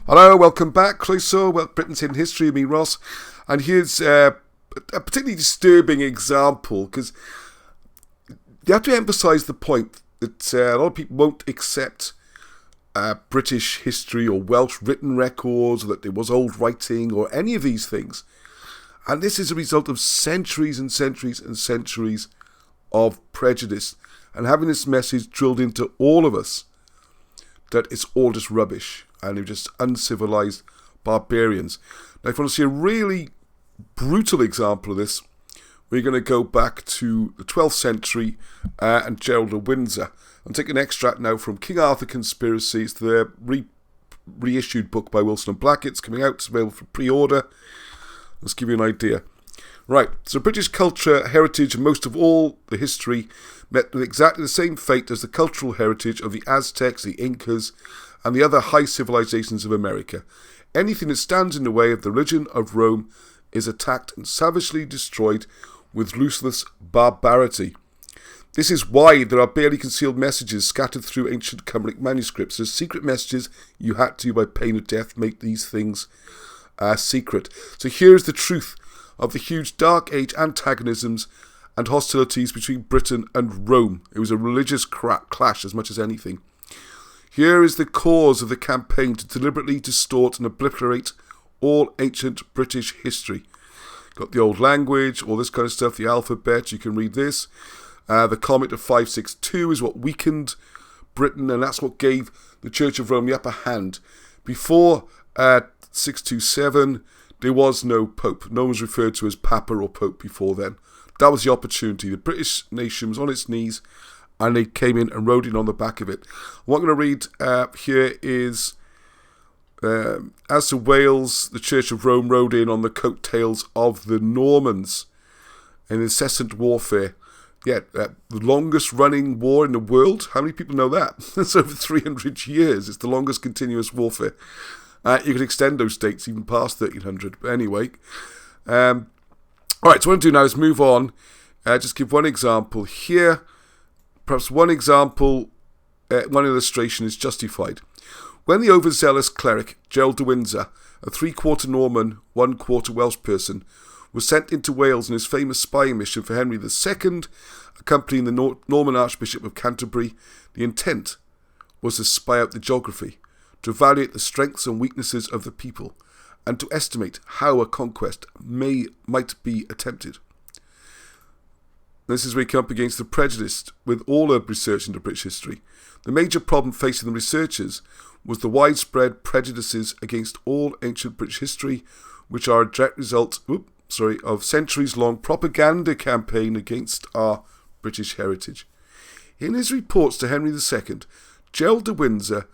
Hello, welcome back. Clouseau, Britain's Hidden History, me, Ross. And here's a particularly disturbing example, because you have to emphasise the point that a lot of people won't accept British history or Welsh written records, or that there was old writing, or any of these things. And this is a result of centuries and centuries and centuries of prejudice, and having this message drilled into all of us that it's all just rubbish and they're just uncivilized barbarians. Now, if you want to see a really brutal example of this, we're going to go back to the 12th century and Gerald of Windsor. I'm taking an extract now from King Arthur Conspiracies, to their reissued book by Wilson and Blackett. It's coming out, it's available for pre-order. Let's give you an idea. Right, so British culture, heritage, and most of all the history met with exactly the same fate as the cultural heritage of the Aztecs, the Incas, and the other high civilizations of America. Anything that stands in the way of the religion of Rome is attacked and savagely destroyed with ruthless barbarity. This is why there are barely concealed messages scattered through ancient Cymric manuscripts. There's secret messages you had to, by pain of death, make these things secret. So here's the truth of the huge Dark Age antagonisms and hostilities between Britain and Rome. It was a religious clash as much as anything. Here is the cause of the campaign to deliberately distort and obliterate all ancient British history. Got the old language, all this kind of stuff, the alphabet, you can read this. The Comet of 562 is what weakened Britain, and that's what gave the Church of Rome the upper hand. Before 627, there was no Pope. No one was referred to as Papa or Pope before then. That was the opportunity. The British nation was on its knees, and they came in and rode in on the back of it. What I'm going to read here is, as to Wales, the Church of Rome rode in on the coattails of the Normans in incessant warfare. Yeah, the longest running war in the world. How many people know that? It's over 300 years. It's the longest continuous warfare. You can extend those dates even past 1300. But anyway. Alright, so what I'm going to do now is move on. Just give one example here. Perhaps one example, one illustration is justified. When the overzealous cleric, Gerald de Windsor, a 3/4 Norman, 1/4 Welsh person, was sent into Wales in his famous spying mission for Henry II, accompanying the Norman Archbishop of Canterbury, the intent was to spy out the geography, to evaluate the strengths and weaknesses of the people, and to estimate how a conquest might be attempted. This is where we come up against the prejudice with all of research into British history. The major problem facing the researchers was the widespread prejudices against all ancient British history, which are a direct result of centuries-long propaganda campaign against our British heritage. In his reports to Henry II, Gerald de Windsor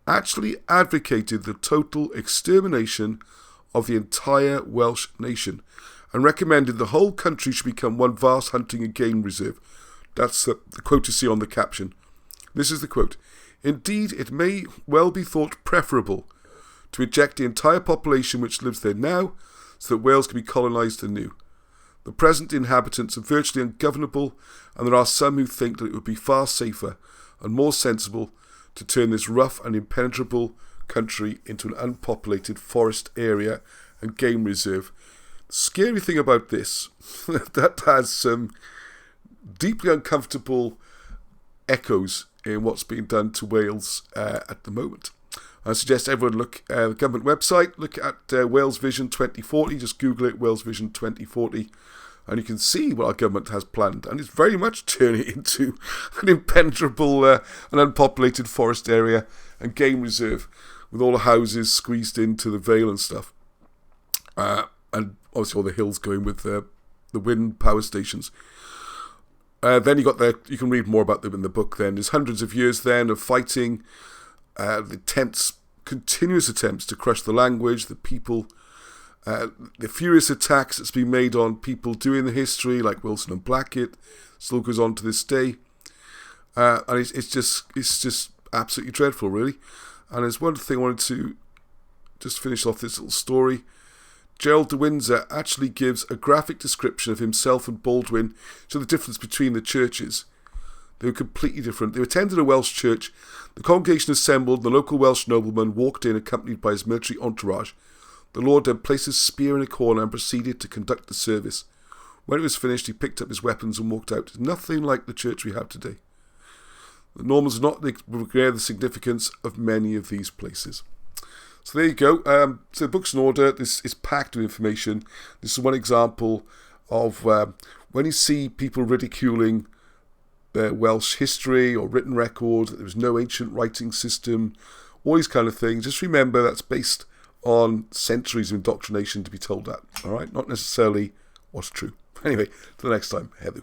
actually advocated the total extermination of the entire Welsh nation, and recommended the whole country should become one vast hunting and game reserve. That's the quote you see on the caption. This is the quote. Indeed, it may well be thought preferable to eject the entire population which lives there now, so that Wales can be colonised anew. The present inhabitants are virtually ungovernable, and there are some who think that it would be far safer and more sensible to turn this rough and impenetrable country into an unpopulated forest area and game reserve. The scary thing about this, that has some deeply uncomfortable echoes in what's being done to Wales at the moment. I suggest everyone look at the government website, look at Wales Vision 2040, just Google it, Wales Vision 2040, and you can see what our government has planned. And it's very much turning it into an impenetrable and unpopulated forest area and game reserve, with all the houses squeezed into the vale and stuff. And obviously all the hills going with the wind power stations. Then you can read more about them in the book then. There's hundreds of years then of fighting, continuous attempts to crush the language, the people, the furious attacks that's been made on people doing the history, like Wilson and Blackett, still goes on to this day. And it's just absolutely dreadful, really. And there's one thing I wanted to just finish off this little story. Gerald de Windsor actually gives a graphic description of himself and Baldwin, so the difference between the churches. They were completely different. They attended a Welsh church. The congregation assembled. The local Welsh nobleman walked in accompanied by his military entourage. The Lord then placed his spear in a corner and proceeded to conduct the service. When it was finished, he picked up his weapons and walked out. It's nothing like the church we have today. The Normans are not aware of the significance of many of these places. So there you go. So the book's in order. This is packed with information. This is one example of when you see people ridiculing Welsh history or written record, there was no ancient writing system, all these kind of things. Just remember that's based on centuries of indoctrination to be told that. All right, not necessarily what's true. Anyway, till the next time, Heddiw.